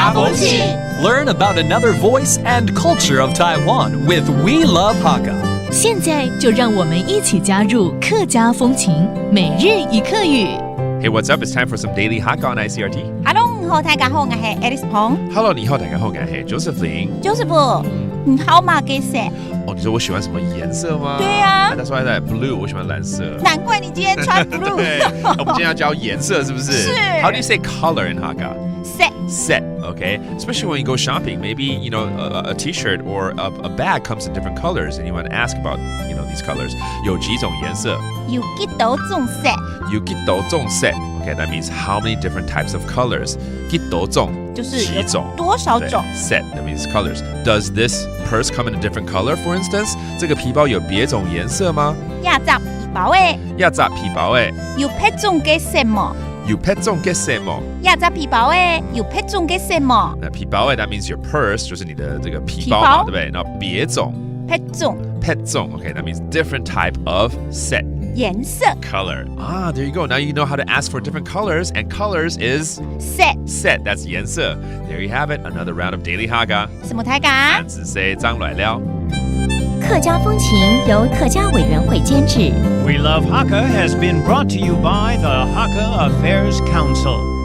家风情 Learn about another voice and culture of Taiwan with We Love Hakka. 现在就让我们一起加入客家风情每日一客语。Hey, what's up? It's time for some daily Hakka on ICRT. Hello， 你好，大家好，我係 Alice Pong。Hello， 你好，大家好，我係 Josephine。Joseph，你好嘛？給誰？哦，你說我喜歡什麼顏色嗎？對啊 That's why I blue， 我喜歡藍色。難怪你今天穿 blue 對，我們今天要教顏色，是不是？是。How do you say color in Hakka? sedˋ. Sedˋ, okay? Especially when you go shopping, maybe, you know, a t-shirt or a bag comes in different colors and you want to ask about, you know, these colors. 有幾種顏色？有幾種顏色？有幾種色？ Okay, that means how many different types of colors? 幾種就是幾種多少種 Sedˋ, that means colors. Does this purse come in a different color, for instance? 這個皮包有別種顏色嗎？iaˋzagۡ皮包誒，iatzagh皮包誒，有別種嘅sedˋmoʔ？有別種嘅sedน์。iatzagh皮包誒，有別種嘅sedน์。那皮包誒 that means your purse 就是你的這個皮包嘛，對不對？然後別種別種 okay, that means different type of sedน์. 顏色 Color. Ah, there you go. Now you know how to ask for different colors, and colors is sedน์。 That's 顏色. There you have it. Another round of daily Hakka. 什麼大家？單字say 張來了。客家風情由客家委員會監製。We Love Hakka has been brought to you by the Hakka Affairs Council.